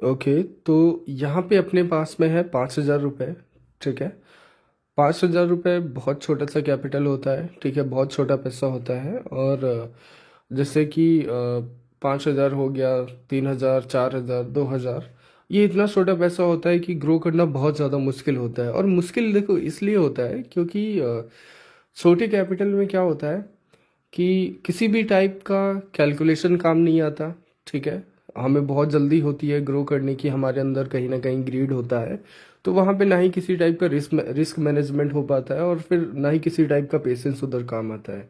Okay, तो यहाँ पे अपने पास में है 5,000 रुपये। ठीक है, 5,000 रुपये बहुत छोटा सा कैपिटल होता है। ठीक है, बहुत छोटा पैसा होता है। और जैसे कि 5,000 हो गया, 3,000, 4,000, 2,000, ये इतना छोटा पैसा होता है कि ग्रो करना बहुत ज़्यादा मुश्किल होता है। और मुश्किल देखो इसलिए होता है क्योंकि छोटे कैपिटल में क्या होता है कि किसी भी टाइप का कैलकुलेशन काम नहीं आता। ठीक है, हमें बहुत जल्दी होती है ग्रो करने की, हमारे अंदर कहीं ना कहीं ग्रीड होता है। तो वहाँ पे ना ही किसी टाइप का रिस्क मैनेजमेंट हो पाता है, और फिर ना ही किसी टाइप का पेशेंस उधर काम आता है।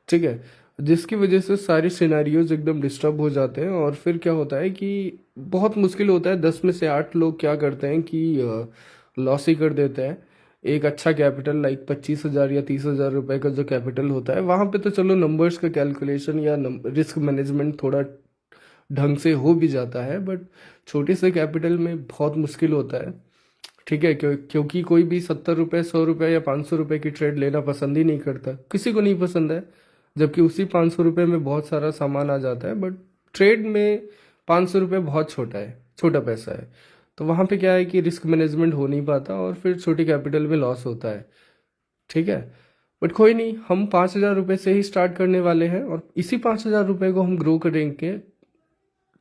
ठीक है, जिसकी वजह से सारे सिनेरियोज एकदम डिस्टर्ब हो जाते हैं। और फिर क्या होता है कि बहुत मुश्किल होता है। 10 में से 8 लोग क्या करते हैं कि लॉस ही कर देते हैं। एक अच्छा कैपिटल लाइक 25,000 या 30,000 रुपए का जो कैपिटल होता है, वहाँ पे तो चलो नंबर्स का कैलकुलेशन या रिस्क मैनेजमेंट थोड़ा ढंग से हो भी जाता है, बट छोटे से कैपिटल में बहुत मुश्किल होता है। ठीक है, क्योंकि कोई भी 70 रुपये, 100 रुपये या 500 रुपये की ट्रेड लेना पसंद ही नहीं करता, किसी को नहीं पसंद है। जबकि उसी 500 रुपये में बहुत सारा सामान आ जाता है, बट ट्रेड में 500 रुपये बहुत छोटा है, छोटा पैसा है। तो वहाँ पे क्या है कि रिस्क मैनेजमेंट हो नहीं पाता, और फिर छोटे कैपिटल में लॉस होता है। ठीक है, बट कोई नहीं, हम 5,000 रुपये से ही स्टार्ट करने वाले हैं, और इसी 5,000 रुपये को हम ग्रो करेंगे।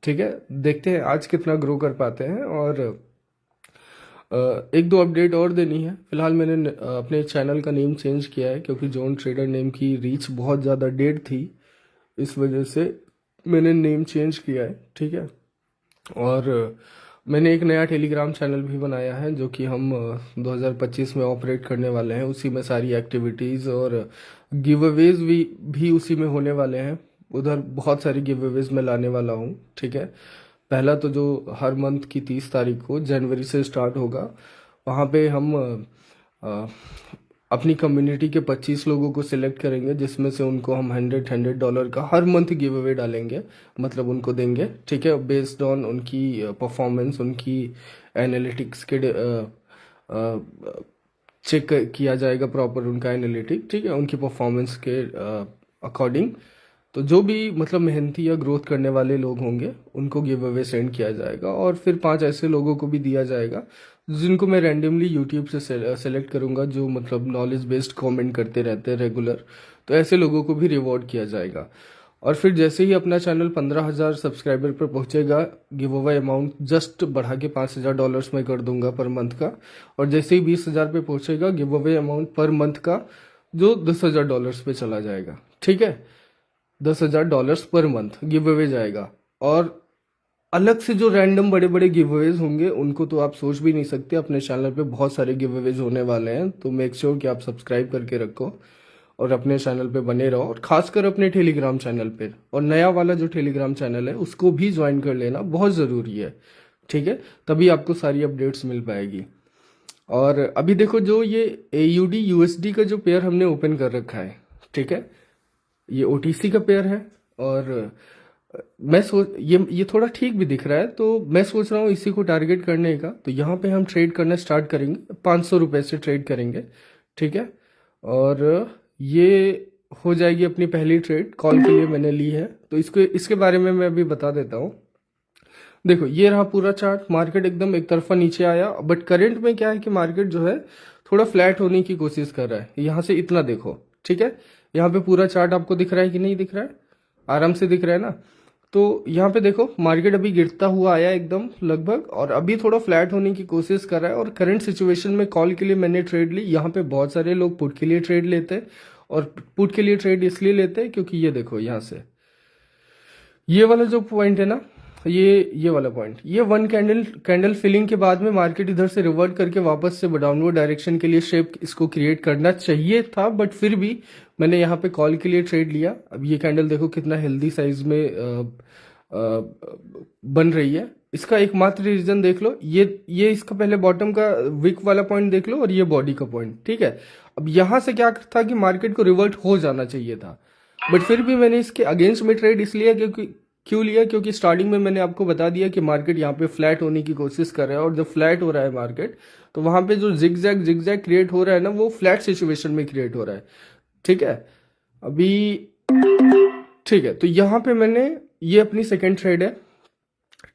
ठीक है, देखते हैं आज कितना ग्रो कर पाते हैं। और एक दो अपडेट और देनी है। फिलहाल मैंने अपने चैनल का नेम चेंज किया है, क्योंकि जोन ट्रेडर नेम की रीच बहुत ज़्यादा डेड थी, इस वजह से मैंने नेम चेंज किया है। ठीक है, और मैंने एक नया टेलीग्राम चैनल भी बनाया है, जो कि हम 2025 में ऑपरेट करने वाले हैं। उसी में सारी एक्टिविटीज़ और गिव अवेज भी उसी में होने वाले हैं। उधर बहुत सारी गिव अवेज मैं लाने वाला हूँ। ठीक है, पहला तो जो हर मंथ की 30 तारीख को जनवरी से स्टार्ट होगा, वहाँ पे हम अ, अपनी कम्युनिटी के 25 लोगों को सिलेक्ट करेंगे, जिसमें से उनको हम 100 $100 का हर मंथ गिव अवे डालेंगे, मतलब उनको देंगे। ठीक है, बेस्ड ऑन उनकी परफॉर्मेंस, उनकी एनालिटिक्स के चेक किया जाएगा प्रॉपर उनका एनालिटिक। ठीक है, उनकी परफॉर्मेंस के अकॉर्डिंग। तो जो भी मतलब मेहनती या ग्रोथ करने वाले लोग होंगे, उनको गिव अवे सेंड किया जाएगा। और फिर 5 ऐसे लोगों को भी दिया जाएगा जिनको मैं रैंडमली यूट्यूब से सेलेक्ट करूंगा, जो मतलब नॉलेज बेस्ड कमेंट करते रहते हैं रेगुलर। तो ऐसे लोगों को भी रिवॉर्ड किया जाएगा। और फिर जैसे ही अपना चैनल 15,000 सब्सक्राइबर पर पहुंचेगा, गिव अवे अमाउंट जस्ट बढ़ा के $5,000 में कर दूंगा पर मंथ का। और जैसे ही 20,000 पे पहुंचेगा, give away amount per month का जो $10,000 पे चला जाएगा। ठीक है, $10,000 पर मंथ गिव अवे जाएगा। और अलग से जो रैंडम बड़े बड़े गिव अवेज होंगे, उनको तो आप सोच भी नहीं सकते। अपने चैनल पे बहुत सारे गिव अवेज होने वाले हैं, तो मेक श्योर कि आप सब्सक्राइब करके रखो और अपने चैनल पे बने रहो, और खासकर अपने टेलीग्राम चैनल पे। और नया वाला जो टेलीग्राम चैनल है, उसको भी ज्वाइन कर लेना, बहुत ज़रूरी है। ठीक है, तभी आपको सारी अपडेट्स मिल पाएगी। और अभी देखो, जो ये AUD USD का जो पेयर हमने ओपन कर रखा है, ठीक है, ये OTC का पेयर है। और मैं सोच ये थोड़ा ठीक भी दिख रहा है, तो मैं सोच रहा हूँ इसी को टारगेट करने का। तो यहाँ पे हम ट्रेड करना स्टार्ट करेंगे, 500 रुपये से ट्रेड करेंगे। ठीक है, और ये हो जाएगी अपनी पहली ट्रेड, कॉल के लिए मैंने ली है। तो इसको इसके बारे में मैं अभी बता देता हूँ। देखो, ये रहा पूरा चार्ट। मार्केट एकदम एक तरफा नीचे आया, बट करंट में क्या है कि मार्केट जो है थोड़ा फ्लैट होने की कोशिश कर रहा है। यहाँ से इतना देखो, ठीक है, यहाँ पे पूरा चार्ट आपको दिख रहा है कि नहीं दिख रहा है? आराम से दिख रहा है ना? तो यहाँ पे देखो, मार्केट अभी गिरता हुआ आया एकदम लगभग, और अभी थोड़ा फ्लैट होने की कोशिश कर रहा है। और करंट सिचुएशन में कॉल के लिए मैंने ट्रेड ली। यहाँ पे बहुत सारे लोग पुट के लिए ट्रेड लेते हैं, और पुट के लिए ट्रेड इसलिए लेते हैं क्योंकि ये देखो, यहाँ से ये वाला जो पॉइंट है ना, ये वाला पॉइंट, ये वन कैंडल कैंडल फिलिंग के बाद में मार्केट इधर से रिवर्ट करके वापस से डाउनवर्ड डायरेक्शन के लिए शेप इसको क्रिएट करना चाहिए था, बट फिर भी मैंने यहाँ पे कॉल के लिए ट्रेड लिया। अब ये कैंडल देखो कितना हेल्दी साइज में बन रही है। इसका एकमात्र रीजन देख लो, ये इसका पहले बॉटम का विक वाला पॉइंट देख लो, और ये बॉडी का पॉइंट। ठीक है, अब यहाँ से क्या था कि मार्केट को रिवर्ट हो जाना चाहिए था, बट फिर भी मैंने इसके अगेंस्ट में ट्रेड इसलिए क्यों लिया, क्योंकि स्टार्टिंग में मैंने आपको बता दिया कि मार्केट यहाँ पे फ्लैट होने की कोशिश कर रहा है। और जब फ्लैट हो रहा है मार्केट, तो वहां पे जो जिगजैग क्रिएट हो रहा है ना, वो फ्लैट सिचुएशन में क्रिएट हो रहा है। ठीक है, अभी ठीक है, तो यहाँ पे मैंने, ये अपनी सेकेंड ट्रेड है।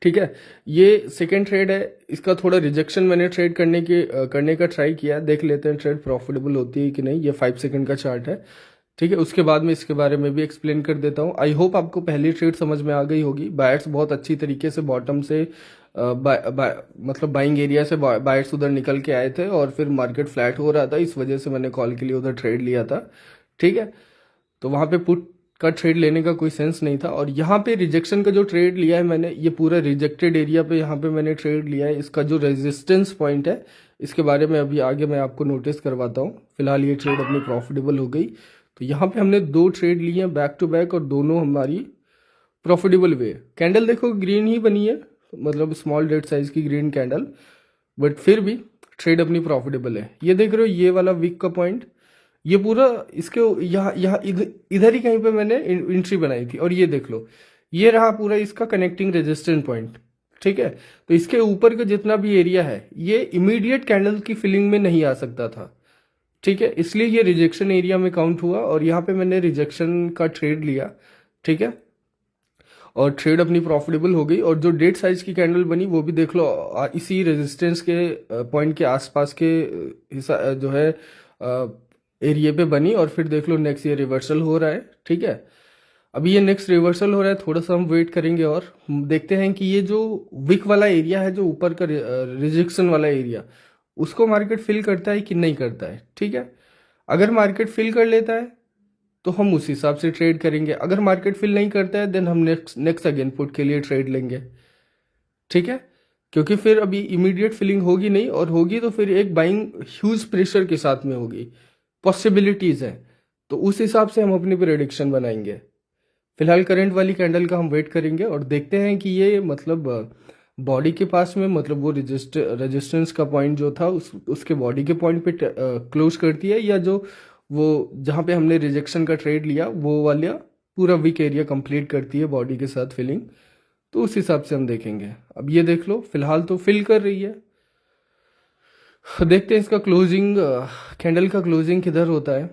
ठीक है। ये सेकेंड ट्रेड है, इसका थोड़ा रिजेक्शन मैंने ट्रेड करने का ट्राई किया, देख लेते हैं ट्रेड प्रॉफिटेबल होती है कि नहीं। ये 5 सेकंड का चार्ट है, ठीक है। उसके बाद में इसके बारे में भी एक्सप्लेन कर देता हूँ। आई होप आपको पहली ट्रेड समझ में आ गई होगी। बायर्स बहुत अच्छी तरीके से बॉटम से मतलब बाइंग एरिया से बायर्स उधर निकल के आए थे और फिर मार्केट फ्लैट हो रहा था, इस वजह से मैंने कॉल के लिए उधर ट्रेड लिया था, ठीक है। तो वहाँ पे पुट का ट्रेड लेने का कोई सेंस नहीं था। और यहाँ पे रिजेक्शन का जो ट्रेड लिया है मैंने, ये पूरा रिजेक्टेड एरिया पे यहाँ पे मैंने ट्रेड लिया है। इसका जो रेजिस्टेंस पॉइंट है, इसके बारे में अभी आगे मैं आपको नोटिस करवाता हूँ। फिलहाल ये ट्रेड अपनी प्रॉफिटेबल हो गई। तो यहाँ पे हमने 2 ट्रेड लिए हैं बैक टू बैक और दोनों हमारी प्रॉफिटेबल वे। कैंडल देखो ग्रीन ही बनी है, मतलब स्मॉल डेट साइज की ग्रीन कैंडल, बट फिर भी ट्रेड अपनी प्रॉफिटेबल है। ये देख रहे हो ये वाला वीक का पॉइंट, ये पूरा इसके यहाँ यहाँ इधर ही कहीं पे मैंने एंट्री बनाई थी और ये देख लो, ये रहा पूरा इसका कनेक्टिंग रेजिस्टेंस पॉइंट, ठीक है। तो इसके ऊपर का जितना भी एरिया है ये इमीडिएट कैंडल की फिलिंग में नहीं आ सकता था, ठीक है। इसलिए ये रिजेक्शन एरिया में काउंट हुआ और यहाँ पे मैंने रिजेक्शन का ट्रेड लिया, ठीक है। और ट्रेड अपनी प्रॉफिटेबल हो गई। और जो डेट साइज की कैंडल बनी वो भी देख लो, इसी रेजिस्टेंस के पॉइंट के आसपास के जो है एरिया पे बनी। और फिर देख लो नेक्स्ट ये रिवर्सल हो रहा है, ठीक है। अभी ये नेक्स्ट रिवर्सल हो रहा है, थोड़ा सा हम वेट करेंगे और देखते हैं कि ये जो विक वाला एरिया है, जो ऊपर का रिजेक्शन वाला एरिया, उसको मार्केट फिल करता है कि नहीं करता है, ठीक है। अगर मार्केट फिल कर लेता है तो हम उस हिसाब से ट्रेड करेंगे। अगर मार्केट फिल नहीं करता है देन हम नेक्स्ट अगेन पुट के लिए ट्रेड लेंगे, ठीक है। क्योंकि फिर अभी इमीडिएट फिलिंग होगी नहीं, और होगी तो फिर एक बाइंग ह्यूज प्रेशर के साथ में होगी, पॉसिबिलिटीज है। तो उस हिसाब से हम अपनी प्रेडिक्शन बनाएंगे। फिलहाल करंट वाली कैंडल का हम वेट करेंगे और देखते हैं कि ये मतलब बॉडी के पास में, मतलब वो रेजिस्टेंस का पॉइंट जो था उसके बॉडी के पॉइंट पे क्लोज करती है, या जो वो जहाँ पे हमने रिजेक्शन का ट्रेड लिया वो वाला पूरा वीक एरिया कंप्लीट करती है बॉडी के साथ फिलिंग। तो उस हिसाब से हम देखेंगे। अब ये देख लो फिलहाल तो फिल कर रही है, देखते हैं इसका क्लोजिंग, कैंडल का क्लोजिंग किधर होता है।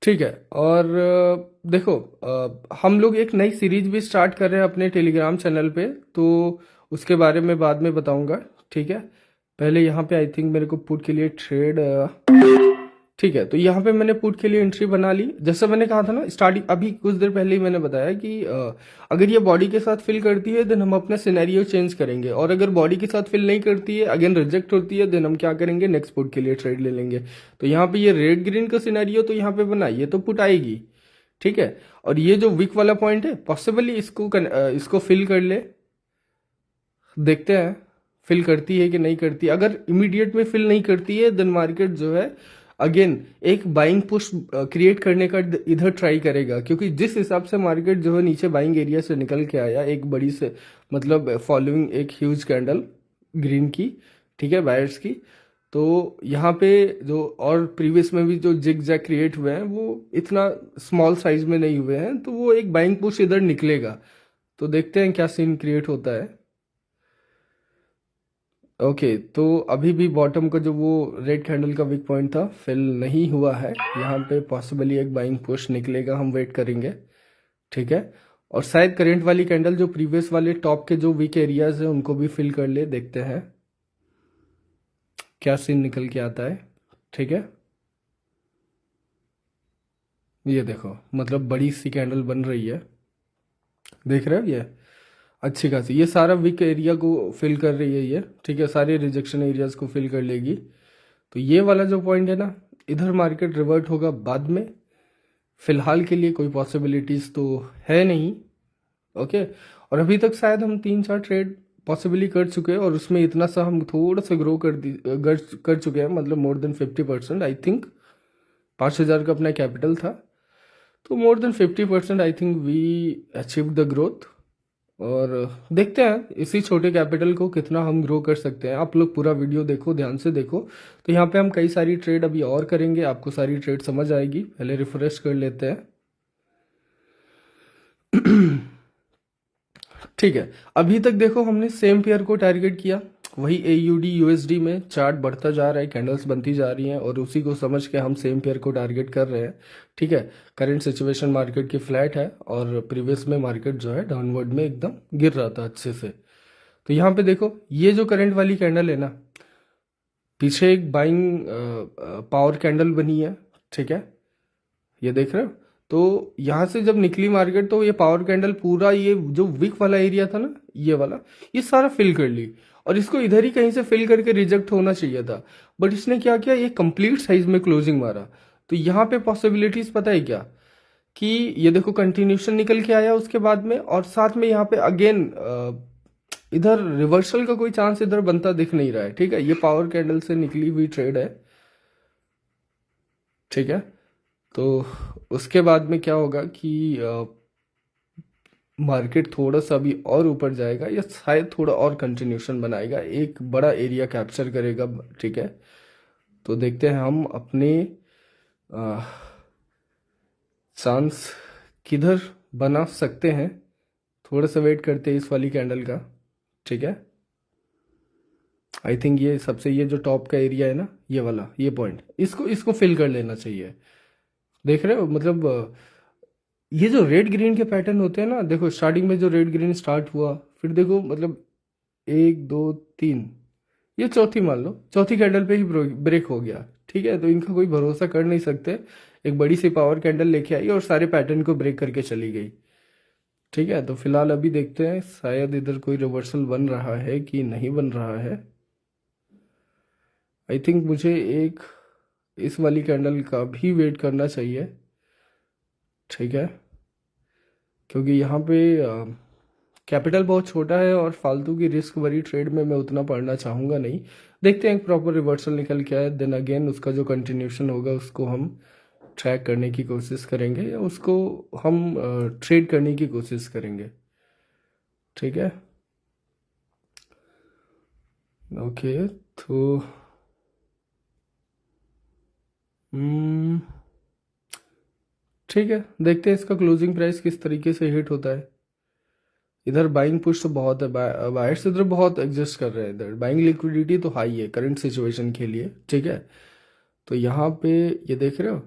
ठीक है। और देखो, हम लोग एक नई सीरीज भी स्टार्ट कर रहे हैं अपने टेलीग्राम चैनल पे, तो उसके बारे में बाद में बताऊंगा, ठीक है। पहले यहाँ पे आई थिंक मेरे को पुट के लिए ट्रेड, ठीक है। तो यहाँ पे मैंने पुट के लिए एंट्री बना ली। जैसा मैंने कहा था ना स्टार्टिंग, अभी कुछ देर पहले ही मैंने बताया कि अगर ये बॉडी के साथ फिल करती है देन हम अपना सिनेरियो चेंज करेंगे, और अगर बॉडी के साथ फिल नहीं करती है, अगेन रिजेक्ट होती है, देन हम क्या करेंगे, नेक्स्ट पुट के लिए ट्रेड ले लेंगे। तो यहाँ पे ये रेड ग्रीन का सिनेरियो तो यहाँ पे बना, ये तो पुट आएगी, ठीक है। और ये जो वीक वाला पॉइंट है पॉसिबली इसको फिल कर ले, देखते हैं फिल करती है कि नहीं करती। अगर इमीडिएट में फिल नहीं करती है देन मार्केट जो है अगेन एक बाइंग पुश क्रिएट करने का इधर ट्राई करेगा, क्योंकि जिस हिसाब से मार्केट जो है नीचे बाइंग एरिया से निकल के आया, एक बड़ी से मतलब फॉलोइंग एक ह्यूज कैंडल ग्रीन की, ठीक है, बायर्स की। तो यहाँ पे जो और प्रीवियस में भी जो जिग जैग क्रिएट हुए हैं वो इतना स्मॉल साइज में नहीं हुए हैं, तो वो एक बाइंग पुश इधर निकलेगा। तो देखते हैं क्या सीन क्रिएट होता है। ओके, तो अभी भी बॉटम का जो वो रेड कैंडल का वीक पॉइंट था फिल नहीं हुआ है। यहाँ पे पॉसिबली एक बाइंग पुश निकलेगा, हम वेट करेंगे, ठीक है। और शायद करंट वाली कैंडल जो प्रीवियस वाले टॉप के जो वीक एरियाज है उनको भी फिल कर ले, देखते हैं क्या सीन निकल के आता है, ठीक है। ये देखो मतलब बड़ी सी कैंडल बन रही है, देख रहे हो, ये अच्छी खासी, ये सारा वीक एरिया को फिल कर रही है ये, ठीक है, सारे रिजेक्शन एरियाज को फिल कर लेगी। तो ये वाला जो पॉइंट है ना, इधर मार्केट रिवर्ट होगा बाद में, फिलहाल के लिए कोई पॉसिबिलिटीज तो है नहीं, ओके। और अभी तक शायद हम 3-4 ट्रेड पॉसिबली कर चुके हैं और उसमें इतना सा हम थोड़ा सा ग्रो कर चुके हैं, मतलब मोर देन 50% आई थिंक। 5,000 का अपना कैपिटल था, तो more than 50% I think we achieve the growth. और देखते हैं इसी छोटे कैपिटल को कितना हम ग्रो कर सकते हैं। आप लोग पूरा वीडियो देखो, ध्यान से देखो। तो यहाँ पे हम कई सारी ट्रेड अभी और करेंगे, आपको सारी ट्रेड समझ आएगी। पहले रिफ्रेश कर लेते हैं। ठीक है, अभी तक देखो हमने सेम पेयर को टारगेट किया, वही AUD USD में चार्ट बढ़ता जा रहा है, कैंडल्स बनती जा रही हैं, और उसी को समझ के हम सेम पेयर को टारगेट कर रहे हैं। ठीक है, करंट सिचुएशन मार्केट की फ्लैट है, और प्रीवियस में मार्केट जो है डाउनवर्ड में एकदम गिर रहा था अच्छे से। तो यहाँ पे देखो, ये जो करंट वाली कैंडल है ना, पीछे एक बाइंग पावर कैंडल बनी है। ठीक है, ये देख रहे हो। तो यहाँ से जब निकली मार्केट, तो ये पावर कैंडल पूरा ये जो विक वाला एरिया था ना, ये वाला, ये सारा फिल कर ली, और इसको इधर ही कहीं से फिल करके रिजेक्ट होना चाहिए था, बट इसने क्या किया, ये कंप्लीट साइज में क्लोजिंग मारा। तो यहाँ पे पॉसिबिलिटीज पता है क्या, कि ये देखो कंटिन्यूशन निकल के आया उसके बाद में, और साथ में यहाँ पे अगेन इधर रिवर्सल का कोई चांस इधर बनता दिख नहीं रहा है। ठीक है, ये पावर कैंडल से निकली हुई ट्रेड है। ठीक है, तो उसके बाद में क्या होगा कि मार्केट थोड़ा सा भी और ऊपर जाएगा, या शायद थोड़ा और कंटिन्यूशन बनाएगा, एक बड़ा एरिया कैप्चर करेगा। ठीक है, तो देखते हैं हम अपने चांस किधर बना सकते हैं। थोड़ा सा वेट करते हैं इस वाली कैंडल का। ठीक है, आई थिंक ये सबसे, ये जो टॉप का एरिया है ना, ये वाला, ये पॉइंट, इसको इसको फिल कर लेना चाहिए। देख रहे हो, मतलब ये जो रेड ग्रीन के पैटर्न होते हैं ना, देखो स्टार्टिंग में जो रेड ग्रीन स्टार्ट हुआ, फिर देखो मतलब 1 2 3, ये चौथी, मान लो चौथी कैंडल पे ही ब्रेक हो गया। ठीक है, तो इनका कोई भरोसा कर नहीं सकते। एक बड़ी सी पावर कैंडल लेके आई और सारे पैटर्न को ब्रेक करके चली गई। ठीक है, तो फिलहाल अभी देखते हैं शायद इधर कोई रिवर्सल बन रहा है कि नहीं बन रहा है। आई थिंक मुझे एक इस वाली कैंडल का भी वेट करना चाहिए। ठीक है, क्योंकि यहाँ पे कैपिटल बहुत छोटा है, और फालतू की रिस्क भरी ट्रेड में मैं उतना पढ़ना चाहूँगा नहीं। देखते हैं एक प्रॉपर रिवर्सल निकल के आए, देन अगेन उसका जो कंटिन्यूशन होगा उसको हम ट्रैक करने की कोशिश करेंगे, या उसको हम ट्रेड करने की कोशिश करेंगे। ठीक है, ओके, तो ठीक है, देखते हैं इसका क्लोजिंग प्राइस किस तरीके से हिट होता है। इधर बाइंग पुश तो बहुत है, बायर्स इधर बहुत एग्जिस्ट कर रहे हैं, इधर बाइंग लिक्विडिटी तो हाई है करंट सिचुएशन के लिए। ठीक है, तो यहाँ पे ये देख रहे हो,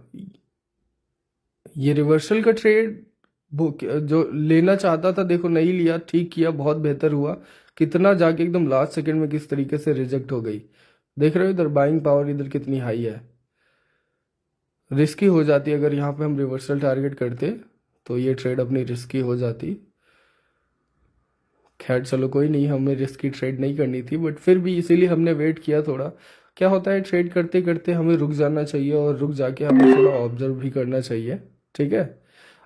ये रिवर्सल का ट्रेड जो लेना चाहता था, देखो नहीं लिया, ठीक किया, बहुत बेहतर हुआ। कितना जाके एकदम लास्ट सेकंड में किस तरीके से रिजेक्ट हो गई। देख रहे हो इधर बाइंग पावर इधर कितनी हाई है। रिस्की हो जाती अगर यहाँ पे हम रिवर्सल टारगेट करते, तो ये ट्रेड अपनी रिस्की हो जाती। खैर चलो कोई नहीं, हमें रिस्की ट्रेड नहीं करनी थी, बट फिर भी इसीलिए हमने वेट किया थोड़ा। क्या होता है, ट्रेड करते करते हमें रुक जाना चाहिए, और रुक जाके हमें थोड़ा ऑब्जर्व भी करना चाहिए। ठीक है,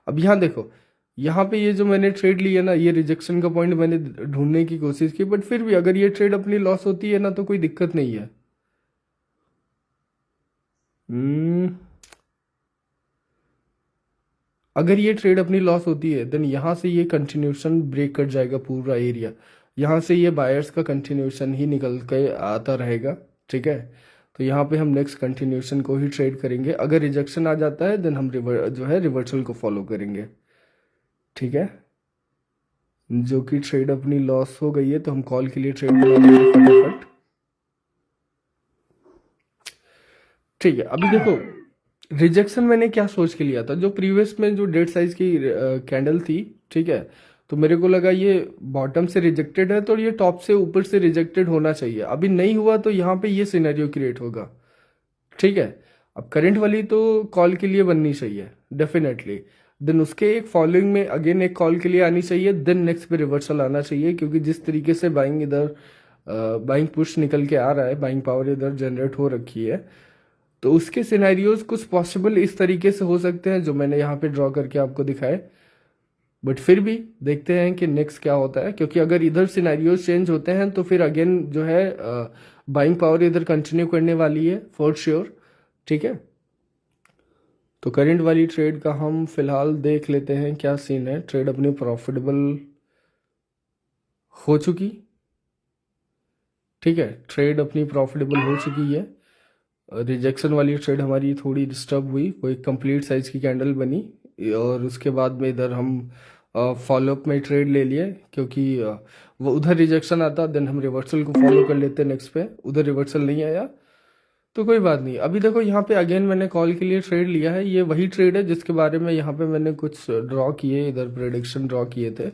अब यहाँ देखो, यहाँ पे ये जो मैंने ट्रेड ली है ना, ये रिजेक्शन का पॉइंट मैंने ढूंढने की कोशिश की, बट फिर भी अगर ये ट्रेड अपनी लॉस होती है ना, तो कोई दिक्कत नहीं है। अगर ये ट्रेड अपनी लॉस होती है, देन यहाँ से ये कंटिन्यूशन ब्रेक कर जाएगा पूरा एरिया। यहाँ से ये बायर्स का कंटिन्यूशन ही निकल के आता रहेगा। ठीक है, तो यहाँ पे हम नेक्स्ट कंटिन्यूशन को ही ट्रेड करेंगे। अगर रिजेक्शन आ जाता है, देन हम जो है रिवर्सल को फॉलो करेंगे। ठीक है, जो कि ट्रेड अपनी लॉस हो गई है, तो हम कॉल के लिए ट्रेड बना लेंगे फटाफट। ठीक है, अभी देखो रिजेक्शन मैंने क्या सोच के लिया था, जो प्रीवियस में जो डेड साइज की कैंडल थी। ठीक है, तो मेरे को लगा ये बॉटम से रिजेक्टेड है, तो ये टॉप से ऊपर से रिजेक्टेड होना चाहिए। अभी नहीं हुआ, तो यहाँ पे ये सिनेरियो क्रिएट होगा। ठीक है, अब करंट वाली तो कॉल के लिए बननी चाहिए डेफिनेटली, देन उसके एक फॉलोइंग में अगेन एक कॉल के लिए आनी चाहिए, देन नेक्स्ट पे रिवर्सल आना चाहिए। क्योंकि जिस तरीके से बाइंग इधर बाइंग पुश निकल के आ रहा है, बाइंग पावर इधर जनरेट हो रखी है, तो उसके सिनेरियोज कुछ पॉसिबल इस तरीके से हो सकते हैं, जो मैंने यहाँ पे ड्रॉ करके आपको दिखाए। बट फिर भी देखते हैं कि नेक्स्ट क्या होता है, क्योंकि अगर इधर सिनेरियोज चेंज होते हैं, तो फिर अगेन जो है बाइंग पावर इधर कंटिन्यू करने वाली है फॉर श्योर। ठीक है, तो करंट वाली ट्रेड का हम फिलहाल देख लेते हैं क्या सीन है। ट्रेड अपनी प्रॉफिटेबल हो चुकी। ठीक है, ट्रेड अपनी प्रॉफिटेबल हो चुकी है। रिजेक्शन वाली ट्रेड हमारी थोड़ी डिस्टर्ब हुई, वो एक कंप्लीट साइज की कैंडल बनी, और उसके बाद में इधर हम फॉलोअप में ट्रेड ले लिए, क्योंकि वो उधर रिजेक्शन आता देन हम रिवर्सल को फॉलो कर लेते नेक्स्ट पे, उधर रिवर्सल नहीं आया तो कोई बात नहीं। अभी देखो यहाँ पे अगेन मैंने कॉल के लिए ट्रेड लिया है, ये वही ट्रेड है जिसके बारे में यहाँ पे मैंने कुछ ड्रॉ किए, इधर प्रेडिक्शन ड्रॉ किए थे,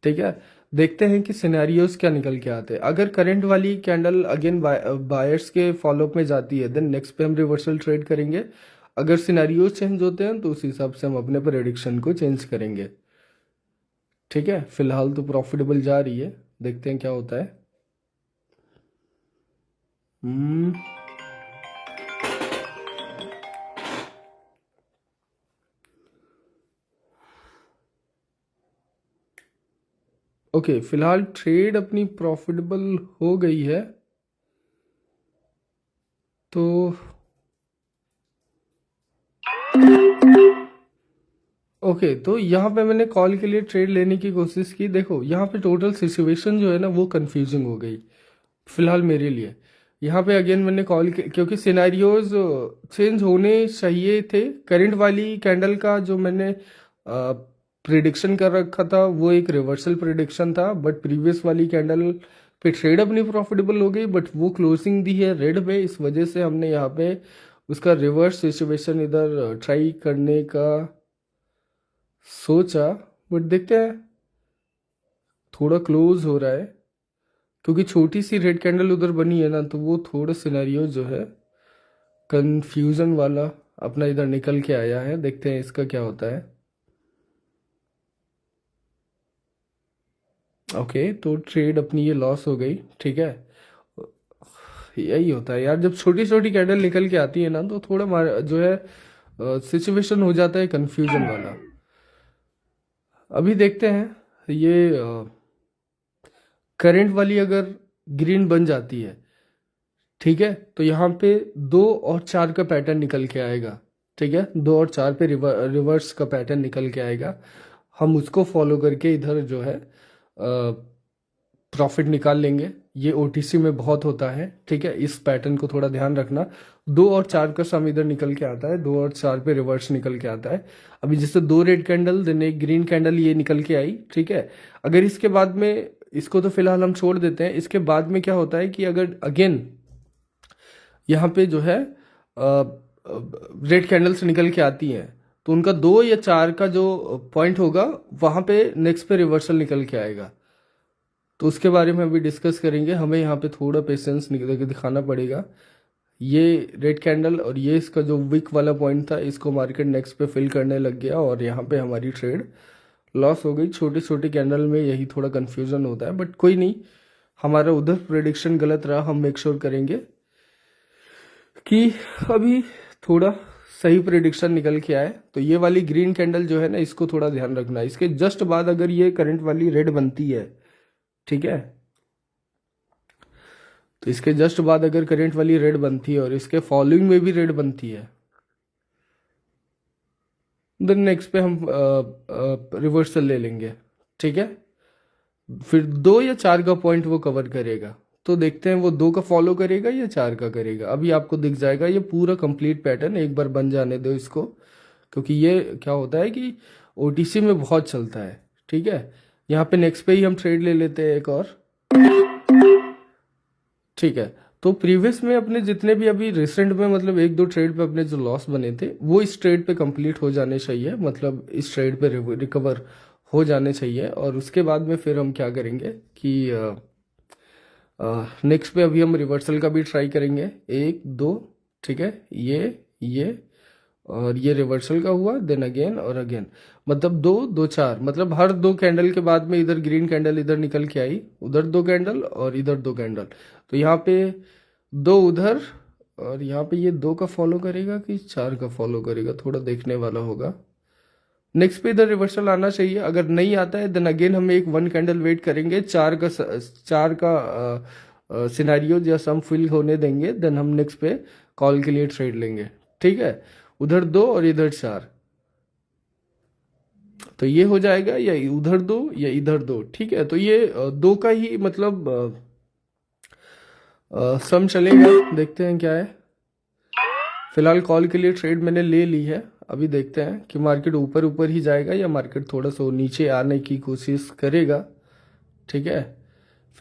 ठीक है। देखते हैं कि सिनेरियोज क्या निकल के आते हैं। अगर करंट वाली कैंडल अगेन बायर्स के फॉलोअप में जाती है देन नेक्स्ट पे हम रिवर्सल ट्रेड करेंगे। अगर सिनेरियोज चेंज होते हैं तो उस हिसाब से हम अपने प्रेडिक्शन को चेंज करेंगे, ठीक है। फिलहाल तो प्रॉफिटेबल जा रही है, देखते हैं क्या होता है। ओके, फिलहाल ट्रेड अपनी प्रॉफिटेबल हो गई है, तो ओके तो यहाँ पे मैंने कॉल के लिए ट्रेड लेने की कोशिश की। देखो यहाँ पे टोटल सिचुएशन जो है ना वो कंफ्यूजिंग हो गई फिलहाल मेरे लिए। यहाँ पे अगेन मैंने कॉल के, क्योंकि सिनेरियोज चेंज होने चाहिए थे। करंट वाली कैंडल का जो मैंने प्रिडिक्शन कर रखा था वो एक रिवर्सल प्रिडिक्शन था, बट प्रीवियस वाली कैंडल पे ट्रेड अपनी प्रॉफिटेबल हो गई, बट वो क्लोजिंग दी है रेड पे, इस वजह से हमने यहाँ पे उसका रिवर्स सिचुएशन इधर ट्राई करने का सोचा। बट देखते हैं, थोड़ा क्लोज हो रहा है, क्योंकि छोटी सी रेड कैंडल उधर बनी है ना, तो वो थोड़ा सिनेरियो जो है कंफ्यूजन वाला अपना इधर निकल के आया है। देखते हैं इसका क्या होता है। ओके तो ट्रेड अपनी ये लॉस हो गई, ठीक है। यही होता है यार, जब छोटी छोटी कैंडल निकल के आती है ना तो थोड़ा जो है सिचुएशन हो जाता है कंफ्यूजन वाला। अभी देखते हैं ये करंट वाली अगर ग्रीन बन जाती है, ठीक है, तो यहाँ पे 2 और 4 का पैटर्न निकल के आएगा, ठीक है। 2 और 4 पे रिवर्स का पैटर्न निकल के आएगा, हम उसको फॉलो करके इधर जो है प्रॉफिट निकाल लेंगे। ये ओटीसी में बहुत होता है, ठीक है, इस पैटर्न को थोड़ा ध्यान रखना। 2 और 4 का सम इधर निकल के आता है, 2 और 4 पे रिवर्स निकल के आता है। अभी जैसे 2 रेड कैंडल देन एक ग्रीन कैंडल ये निकल के आई, ठीक है। अगर इसके बाद में, इसको तो फिलहाल हम छोड़ देते हैं, इसके बाद में क्या होता है कि अगर अगेन यहाँ पे जो है रेड कैंडल्स निकल के आती हैं, तो उनका 2 या 4 का जो पॉइंट होगा वहां पे नेक्स्ट पे रिवर्सल निकल के आएगा, तो उसके बारे में अभी डिस्कस करेंगे। हमें यहाँ पे थोड़ा पेशेंस दिखाना पड़ेगा। ये रेड कैंडल और ये इसका जो वीक वाला पॉइंट था, इसको मार्केट नेक्स्ट पे फिल करने लग गया और यहाँ पे हमारी ट्रेड लॉस हो गई। छोटी छोटी कैंडल में यही थोड़ा कंफ्यूजन होता है, बट कोई नहीं, हमारा उधर प्रेडिक्शन गलत रहा, हम मेक श्योर करेंगे कि अभी थोड़ा सही प्रेडिक्शन निकल के आए। तो ये वाली ग्रीन कैंडल जो है ना, इसको थोड़ा ध्यान रखना। इसके जस्ट बाद अगर ये करंट वाली रेड बनती है, ठीक है, तो इसके जस्ट बाद अगर करंट वाली रेड बनती है और इसके फॉलोइंग में भी रेड बनती है, देन नेक्स्ट पे हम रिवर्सल ले लेंगे, ठीक है। फिर 2 या 4 का पॉइंट वो कवर करेगा, तो देखते हैं वो 2 का फॉलो करेगा या 4 का करेगा। अभी आपको दिख जाएगा ये पूरा कंप्लीट पैटर्न, एक बार बन जाने दो इसको, क्योंकि ये क्या होता है कि ओटीसी में बहुत चलता है, ठीक है। यहाँ पे नेक्स्ट पे ही हम ट्रेड ले लेते हैं एक और, ठीक है। तो प्रीवियस में अपने जितने भी अभी रिसेंट में मतलब 1-2 ट्रेड पे अपने जो लॉस बने थे वो इस ट्रेड पे कंप्लीट हो जाने चाहिए, मतलब इस ट्रेड पे रिकवर हो जाने चाहिए। और उसके बाद में फिर हम क्या करेंगे कि नेक्स्ट पे अभी हम रिवर्सल का भी ट्राई करेंगे, 1-2, ठीक है, ये और ये रिवर्सल का हुआ, देन अगेन और अगेन, मतलब 2-2-4, मतलब हर 2 कैंडल के बाद में इधर ग्रीन कैंडल इधर निकल के आई, उधर 2 कैंडल और इधर 2 कैंडल, तो यहाँ पे 2 उधर और यहाँ पे ये 2 का फॉलो करेगा कि 4 का फॉलो करेगा, थोड़ा देखने वाला होगा। नेक्स्ट पे इधर रिवर्सल आना चाहिए, अगर नहीं आता है देन अगेन हम एक 1 कैंडल वेट करेंगे, 4 का सिनेरियो या सम फिल होने देंगे, देन हम नेक्स्ट पे कॉल के लिए ट्रेड लेंगे, ठीक है। उधर 2 और इधर 4, तो ये हो जाएगा, या उधर 2 या इधर 2, ठीक है। तो ये 2 का ही मतलब सम चलेगा, देखते हैं क्या है। फिलहाल कॉल के लिए ट्रेड मैंने ले ली है, अभी देखते हैं कि मार्केट ऊपर ऊपर ही जाएगा या मार्केट थोड़ा सा नीचे आने की कोशिश करेगा। ठीक है,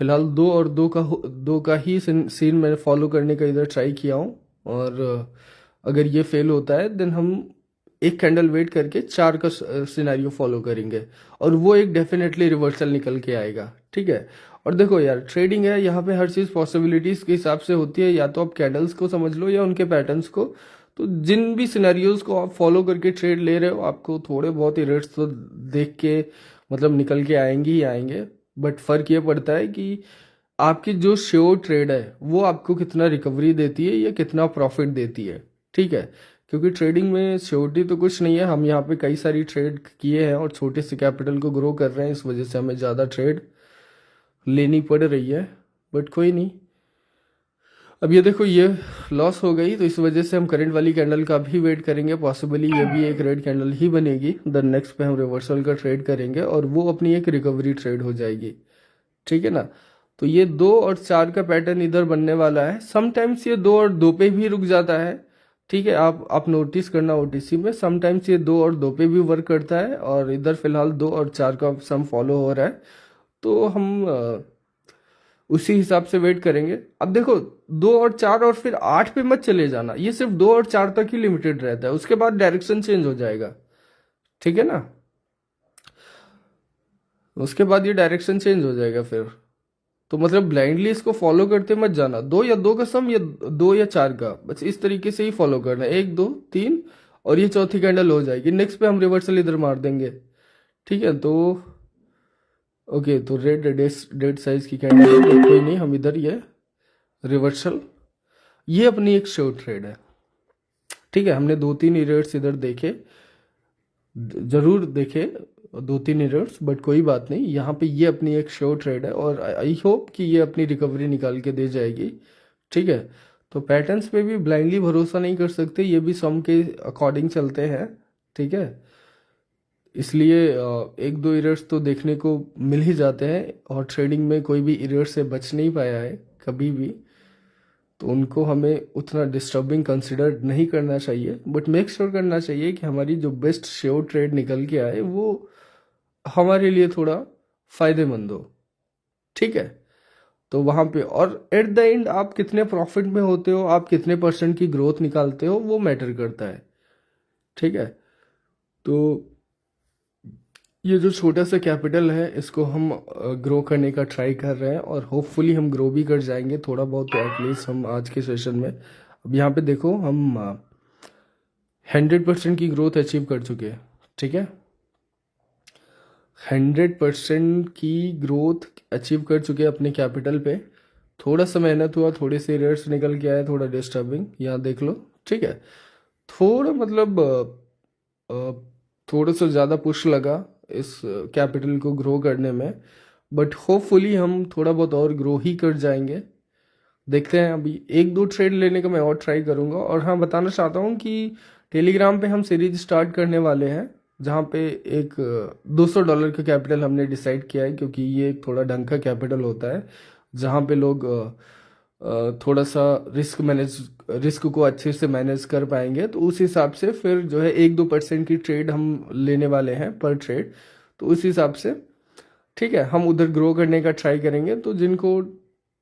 फिलहाल दो का ही सीन मैंने फॉलो करने का इधर ट्राई किया हूँ। और अगर ये फेल होता है देन हम एक कैंडल वेट करके 4 का सिनेरियो फॉलो करेंगे, और वो एक डेफिनेटली रिवर्सल निकल के आएगा। ठीक है, और देखो यार, ट्रेडिंग है, यहाँ पे हर चीज़ पॉसिबिलिटीज के हिसाब से होती है। या तो आप कैंडल्स को समझ लो या उनके पैटर्न्स को। तो जिन भी सिनेरियोज को आप फॉलो करके ट्रेड ले रहे हो, आपको थोड़े बहुत एरर्स तो देख के मतलब निकल के आएंगे ही आएंगे। बट फर्क ये पड़ता है कि आपकी जो श्योर ट्रेड है वो आपको कितना रिकवरी देती है या कितना प्रॉफिट देती है। ठीक है, क्योंकि ट्रेडिंग में श्योरिटी तो कुछ नहीं है। हम यहाँ पे कई सारी ट्रेड किए हैं और छोटे से कैपिटल को ग्रो कर रहे हैं, इस वजह से हमें ज़्यादा ट्रेड लेनी पड़ रही है। बट कोई नहीं, अब ये देखो ये लॉस हो गई, तो इस वजह से हम करंट वाली कैंडल का भी वेट करेंगे। पॉसिबली ये भी एक रेड कैंडल ही बनेगी, देन नेक्स्ट पे हम रिवर्सल का ट्रेड करेंगे और वो अपनी एक रिकवरी ट्रेड हो जाएगी। ठीक है ना, तो ये 2 और 4 का पैटर्न इधर बनने वाला है। समटाइम्स ये 2 और 2 पे भी रुक जाता है। ठीक है, आप नोटिस करना ओटीसी में, समटाइम्स ये 2 और 2 पे भी वर्क करता है, और इधर फिलहाल 2 और 4 का सम फॉलो हो रहा है। तो हम उसी हिसाब से वेट करेंगे। अब देखो 2 और 4 और फिर 8 पे मत चले जाना, ये सिर्फ 2 और 4 तक ही लिमिटेड रहता है, उसके बाद डायरेक्शन चेंज हो जाएगा। ठीक है ना, उसके बाद ये डायरेक्शन चेंज हो जाएगा फिर। तो मतलब ब्लाइंडली इसको फॉलो करते मत जाना, 2 या 2 का सम या 2 या 4 का, बस इस तरीके से ही फॉलो करना है। 1 2 3 और ये चौथी कैंडल हो जाएगी, नेक्स्ट पे हम रिवर्सल इधर मार देंगे। ठीक है, तो ओके, तो रेड डेड साइज की कैंडल है, तो कोई नहीं, हम इधर ये रिवर्सल, ये अपनी एक शॉर्ट ट्रेड है। ठीक है, हमने 2-3 इरेट्स इधर देखे, जरूर देखे 2-3 इरेट्स, बट कोई बात नहीं, यहाँ पे ये अपनी एक शॉर्ट ट्रेड है और आई होप कि ये अपनी रिकवरी निकाल के दे जाएगी। ठीक है, तो पैटर्न्स पे भी ब्लाइंडली भरोसा नहीं कर सकते, ये भी सम के अकॉर्डिंग चलते हैं। ठीक है, इसलिए 1-2 इरेट्स तो देखने को मिल ही जाते हैं, और ट्रेडिंग में कोई भी इरेट से बच नहीं पाया है कभी भी, तो उनको हमें उतना डिस्टर्बिंग कंसिडर नहीं करना चाहिए। बट मेक श्योर करना चाहिए कि हमारी जो बेस्ट श्योर ट्रेड निकल के आए वो हमारे लिए थोड़ा फायदेमंद हो। ठीक है, तो वहां पे, और एट द एंड आप कितने प्रॉफिट में होते हो, आप कितने % की ग्रोथ निकालते हो, वो मैटर करता है। ठीक है, तो ये जो छोटा सा कैपिटल है इसको हम ग्रो करने का ट्राई कर रहे हैं, और होपफुली हम ग्रो भी कर जाएंगे थोड़ा बहुत, तो एटलीस्ट हम आज के सेशन में, अब यहाँ पे देखो हम 100% की ग्रोथ अचीव कर चुके हैं। ठीक है, 100% की ग्रोथ अचीव कर चुके हैं अपने कैपिटल पे। थोड़ा सा मेहनत हुआ, थोड़े से एरर्स निकल के आए, थोड़ा डिस्टर्बिंग, यहाँ देख लो। ठीक है, थोड़ा मतलब थोड़ा सा ज़्यादा पुश लगा इस कैपिटल को ग्रो करने में, बट होपफुली हम थोड़ा बहुत और ग्रो ही कर जाएंगे। देखते हैं, अभी 1-2 ट्रेड लेने का मैं और ट्राई करूंगा। और हाँ, बताना चाहता हूँ कि टेलीग्राम पे हम सीरीज स्टार्ट करने वाले हैं, जहाँ पे एक $200 का कैपिटल हमने डिसाइड किया है, क्योंकि ये एक थोड़ा ढंग का कैपिटल होता है जहाँ पे लोग थोड़ा सा रिस्क को अच्छे से मैनेज कर पाएंगे। तो उस हिसाब से फिर जो है 1-2% की ट्रेड हम लेने वाले हैं पर ट्रेड, तो उस हिसाब से ठीक है हम उधर ग्रो करने का ट्राई करेंगे। तो जिनको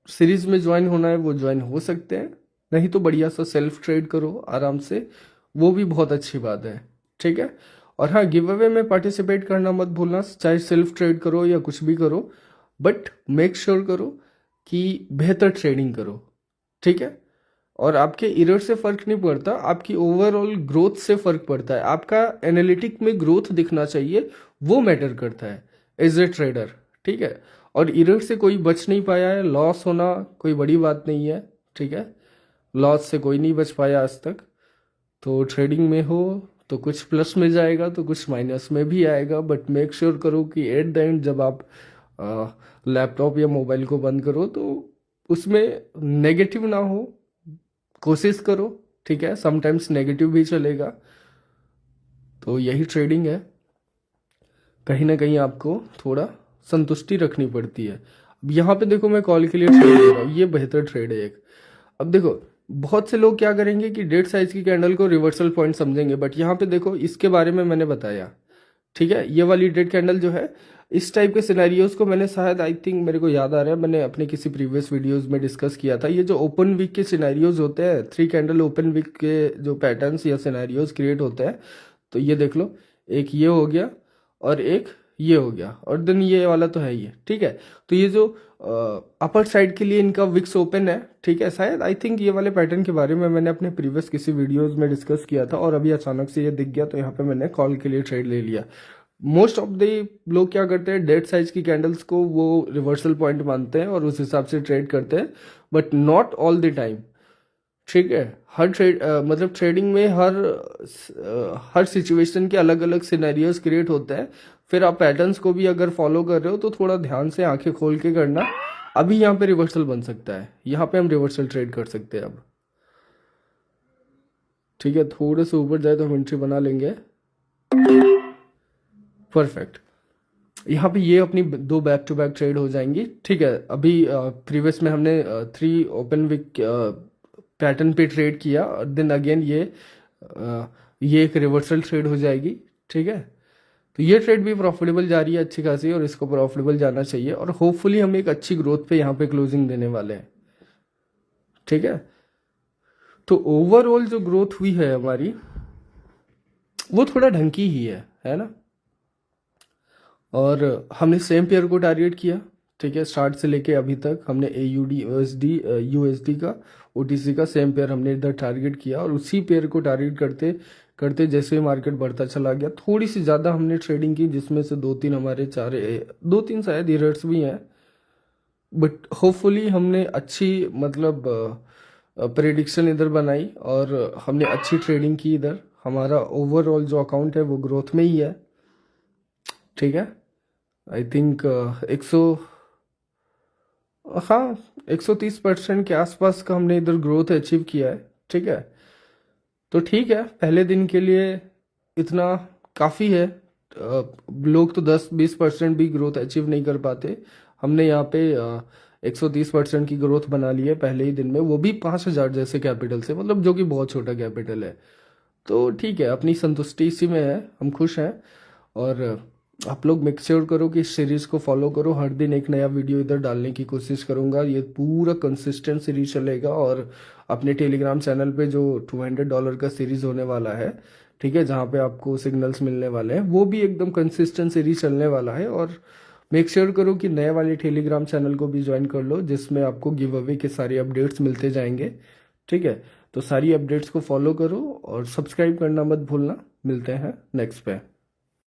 सीरीज में ज्वाइन होना है वो ज्वाइन हो सकते हैं, नहीं तो बढ़िया सा सेल्फ ट्रेड करो आराम से, वो भी बहुत अच्छी बात है। ठीक है, और हाँ, गिव अवे में पार्टिसिपेट करना मत भूलना, चाहे सेल्फ ट्रेड करो या कुछ भी करो, बट मेक श्योर करो कि बेहतर ट्रेडिंग करो। ठीक है, और आपके इरर से फर्क नहीं पड़ता, आपकी ओवरऑल ग्रोथ से फर्क पड़ता है। आपका एनालिटिक में ग्रोथ दिखना चाहिए, वो मैटर करता है एज ए ट्रेडर। ठीक है, और इरर से कोई बच नहीं पाया है, लॉस होना कोई बड़ी बात नहीं है। ठीक है, लॉस से कोई नहीं बच पाया आज तक। तो ट्रेडिंग में हो तो कुछ प्लस में जाएगा तो कुछ माइनस में भी आएगा, बट मेक श्योर करो कि एट द एंड जब आप लैपटॉप या मोबाइल को बंद करो तो उसमें नेगेटिव ना हो, कोशिश करो। ठीक है, समटाइम्स नेगेटिव भी चलेगा, तो यही ट्रेडिंग है। कहीं ना कहीं आपको थोड़ा संतुष्टि रखनी पड़ती है। अब यहाँ पे देखो मैं कॉल के लिए ट्रेड ले रहा हूँ, ये बेहतर ट्रेड है एक। अब देखो बहुत से लोग क्या करेंगे कि डेढ़ साइज की कैंडल को रिवर्सल पॉइंट समझेंगे, बट यहाँ पे देखो इसके बारे में मैंने बताया, ठीक है। ये वाली डेड कैंडल जो है, इस टाइप के सिनेरियोज को मैंने शायद, आई थिंक मेरे को याद आ रहा है, मैंने अपने किसी प्रीवियस वीडियोस में डिस्कस किया था। ये जो ओपन वीक के सिनेरियोज होते हैं, 3 कैंडल ओपन वीक के जो पैटर्न्स या सिनेरियोज क्रिएट होते हैं, तो ये देख लो, एक ये हो गया और एक ये हो गया, और देन ये वाला तो है ही है, ठीक है। तो ये जो अपर साइड के लिए इनका विक्स ओपन है, ठीक है, शायद आई थिंक ये वाले पैटर्न के बारे में मैंने अपने प्रीवियस किसी वीडियोस में डिस्कस किया था, और अभी अचानक से ये दिख गया तो यहाँ पे मैंने कॉल के लिए ट्रेड ले लिया। मोस्ट ऑफ द लोग क्या करते हैं, डेड साइज की कैंडल्स को वो रिवर्सल पॉइंट मानते हैं और उस हिसाब से ट्रेड करते हैं, but not all the time, ठीक है। हर ट्रेड मतलब ट्रेडिंग में हर सिचुएशन के अलग अलग सिनेरियोज क्रिएट होते हैं। फिर आप पैटर्न्स को भी अगर फॉलो कर रहे हो तो थोड़ा ध्यान से आंखें खोल के करना। अभी यहाँ पे रिवर्सल बन सकता है, यहाँ पे हम रिवर्सल ट्रेड कर सकते हैं अब, ठीक है। थोड़े से ऊपर जाए तो हम एंट्री बना लेंगे, परफेक्ट। यहाँ पे ये अपनी 2 बैक टू बैक ट्रेड हो जाएंगी, ठीक है। अभी प्रीवियस में हमने 3 ओपन विक पैटर्न पे ट्रेड किया, और देन अगेन ये एक रिवर्सल ट्रेड हो जाएगी, ठीक है। तो ये ट्रेड भी प्रॉफिटेबल जा रही है अच्छी खासी, और इसको प्रॉफिटेबल जाना चाहिए, और होपफुली हम एक अच्छी ग्रोथ पे यहाँ पे क्लोजिंग देने वाले हैं, ठीक है। तो ओवरऑल जो ग्रोथ हुई है हमारी, वो थोड़ा ढंग की ही है ना। और हमने सेम पेयर को टारगेट किया, ठीक है। स्टार्ट से लेके अभी तक हमने AUD USD का OTC का सेम पेयर हमने इधर टारगेट किया, और उसी पेयर को टारगेट करते करते जैसे मार्केट बढ़ता चला गया, थोड़ी सी ज़्यादा हमने ट्रेडिंग की, जिसमें से 2-3 हमारे 2-3 शायद एरर्स भी हैं, बट होपफुली हमने अच्छी मतलब प्रेडिक्शन इधर बनाई, और हमने अच्छी ट्रेडिंग की इधर। हमारा ओवरऑल जो अकाउंट है वो ग्रोथ में ही है, ठीक है। आई थिंक 130% के आसपास का हमने इधर ग्रोथ अचीव किया है, ठीक है। तो ठीक है, पहले दिन के लिए इतना काफ़ी है। लोग तो 10-20% भी ग्रोथ अचीव नहीं कर पाते। हमने यहाँ पे 130% की ग्रोथ बना ली है पहले ही दिन में, वो भी 5,000 जैसे कैपिटल से, मतलब जो कि बहुत छोटा कैपिटल है। तो ठीक है, अपनी संतुष्टि इसी में है, हम खुश हैं। और आप लोग मेक श्योर करो कि इस सीरीज़ को फॉलो करो। हर दिन एक नया वीडियो इधर डालने की कोशिश करूँगा, ये पूरा कंसिस्टेंट सीरीज चलेगा। और अपने टेलीग्राम चैनल पे जो $200 का सीरीज़ होने वाला है, ठीक है, जहाँ पे आपको सिग्नल्स मिलने वाले हैं, वो भी एकदम कंसिस्टेंट सीरीज चलने वाला है। और मेक श्योर करो कि नए वाले टेलीग्राम चैनल को भी ज्वाइन कर लो, जिसमें आपको गिव अवे के सारे अपडेट्स मिलते जाएंगे, ठीक है। तो सारी अपडेट्स को फॉलो करो और सब्सक्राइब करना मत भूलना। मिलते हैं नेक्स्ट पे।